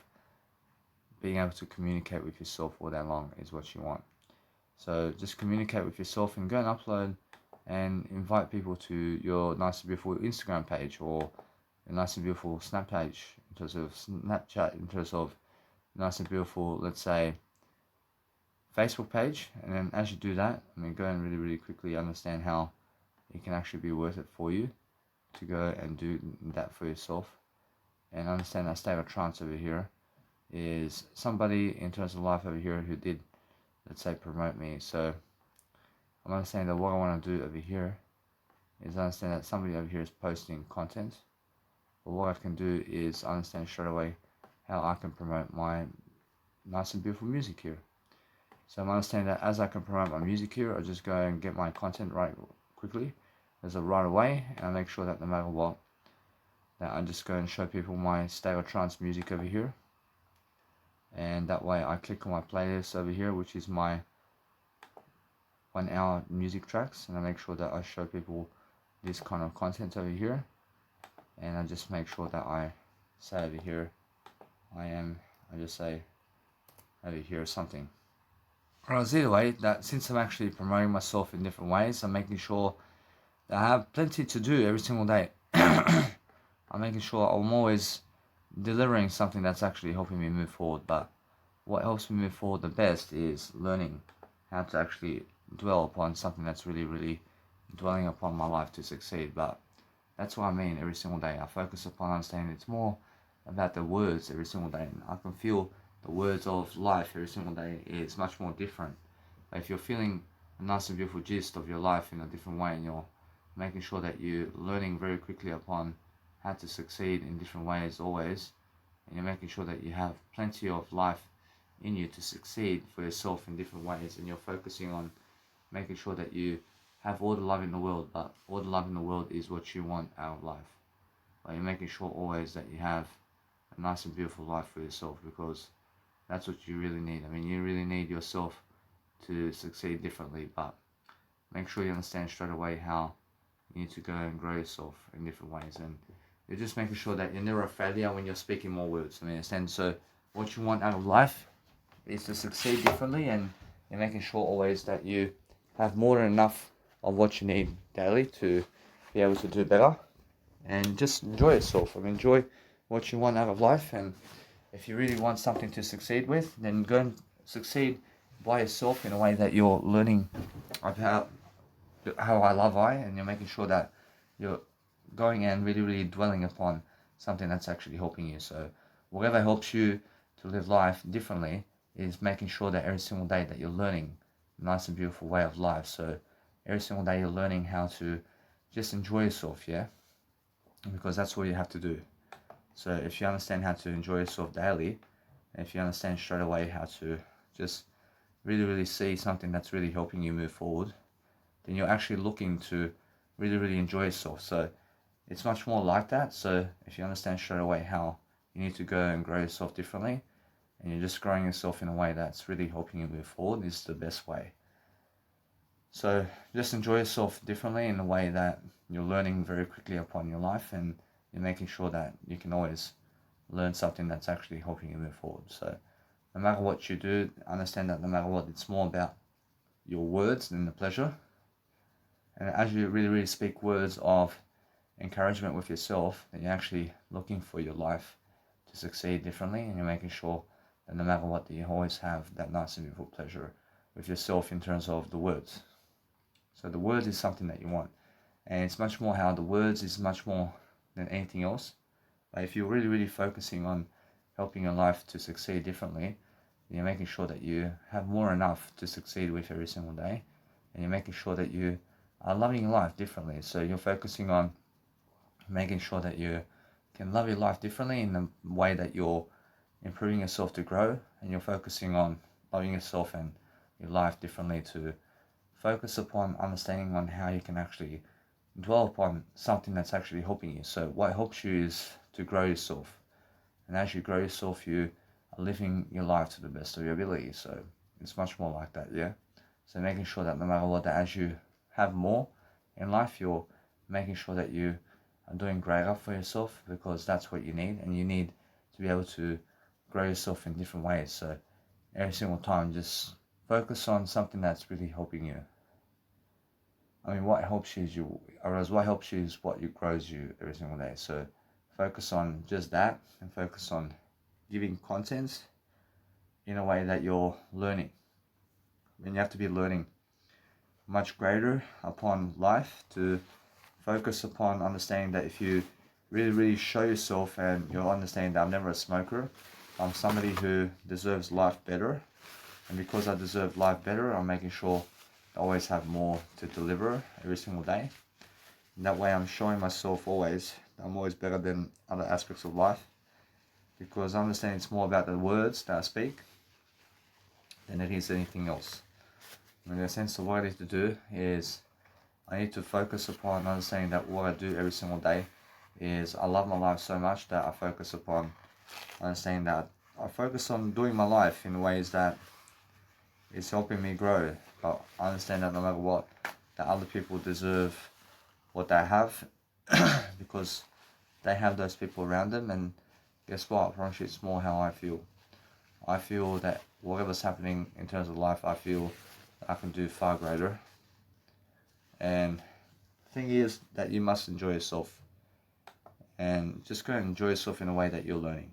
being able to communicate with yourself all day long is what you want. So just communicate with yourself and go and upload and invite people to your nice and beautiful Instagram page, or a nice and beautiful Snap page, in terms of Snapchat, in terms of nice and beautiful, let's say, Facebook page. And then as you do that, I mean, go and really, really quickly understand how it can actually be worth it for you to go and do that for yourself. And understand that state of trance over here is somebody in terms of life over here who did, let's say, promote me. So I'm understanding that what I want to do over here is understand that somebody over here is posting content. But what I can do is understand straight away how I can promote my nice and beautiful music here. So I'm understanding that as I can promote my music here, I'll just go and get my content right quickly, as a right away, and I make sure that no matter what, that I just go and show people my state of trance music over here. And that way I click on my playlist over here, which is my 1 hour music tracks, and I make sure that I show people this kind of content over here. And I just make sure that I say over here, I just say over here something. Whereas either way, that since I'm actually promoting myself in different ways, I'm making sure that I have plenty to do every single day. I'm making sure I'm always delivering something that's actually helping me move forward. But what helps me move forward the best is learning how to actually dwell upon something that's really, really dwelling upon my life to succeed. But that's what I mean every single day. I focus upon understanding it's more about the words every single day. And I can feel the words of life every single day is much more different. But if you're feeling a nice and beautiful gist of your life in a different way, and you're making sure that you're learning very quickly upon how to succeed in different ways always, and you're making sure that you have plenty of life in you to succeed for yourself in different ways, and you're focusing on making sure that you have all the love in the world, but all the love in the world is what you want out of life. But you're making sure always that you have a nice and beautiful life for yourself, because that's what you really need. I mean, you really need yourself to succeed differently, but make sure you understand straight away how you need to go and grow yourself in different ways. And you're just making sure that you're never a failure when you're speaking more words. I mean, understand? So what you want out of life is to succeed differently, and you're making sure always that you have more than enough of what you need daily to be able to do better. And just enjoy yourself. I mean, enjoy what you want out of life. And if you really want something to succeed with, then go and succeed by yourself in a way that you're learning about how I love I, and you're making sure that you're going and really, really dwelling upon something that's actually helping you. So whatever helps you to live life differently is making sure that every single day that you're learning a nice and beautiful way of life. So every single day you're learning how to just enjoy yourself, yeah? Because that's what you have to do. So if you understand how to enjoy yourself daily, and if you understand straight away how to just really, really see something that's really helping you move forward, then you're actually looking to really, really enjoy yourself. So it's much more like that. So if you understand straight away how you need to go and grow yourself differently, and you're just growing yourself in a way that's really helping you move forward, is the best way. So just enjoy yourself differently in a way that you're learning very quickly upon your life, and you're making sure that you can always learn something that's actually helping you move forward. So no matter what you do, understand that no matter what, it's more about your words than the pleasure. And as you really, really speak words of encouragement with yourself, then you're actually looking for your life to succeed differently, and you're making sure that no matter what, that you always have that nice and beautiful pleasure with yourself in terms of the words. So the words is something that you want, and it's much more how the words is much more than anything else. But if you're really, really focusing on helping your life to succeed differently, you're making sure that you have more enough to succeed with every single day, and you're making sure that you are loving your life differently. So you're focusing on making sure that you can love your life differently in the way that you're improving yourself to grow, and you're focusing on loving yourself and your life differently to focus upon understanding on how you can actually dwell upon something that's actually helping you. So what helps you is to grow yourself, and as you grow yourself, you are living your life to the best of your ability. So it's much more like that, yeah? So making sure that no matter what, that as you have more in life, you're making sure that you are doing greater for yourself, because that's what you need, and you need to be able to grow yourself in different ways. So every single time, just focus on something that's really helping you. I mean, what helps you is what helps you is what grows you every single day. So focus on just that, and focus on giving content in a way that you're learning. And you have to be learning much greater upon life to focus upon understanding that if you really show yourself and you'll understand that I'm never a smoker, I'm somebody who deserves life better, and because I deserve life better, I'm making sure I always have more to deliver every single day. And that way I'm showing myself always that I'm always better than other aspects of life, because I understand it's more about the words that I speak than it is anything else. In the sense of what I need to do is I need to focus upon understanding that what I do every single day is I love my life so much that I focus upon understanding that I focus on doing my life in ways that is helping me grow. But I understand that no matter what, that other people deserve what they have because they have those people around them, and guess what? Probably it's more how I feel. I feel that whatever's happening in terms of life, I feel I can do far greater. And the thing is that you must enjoy yourself, and just go and enjoy yourself in a way that you're learning.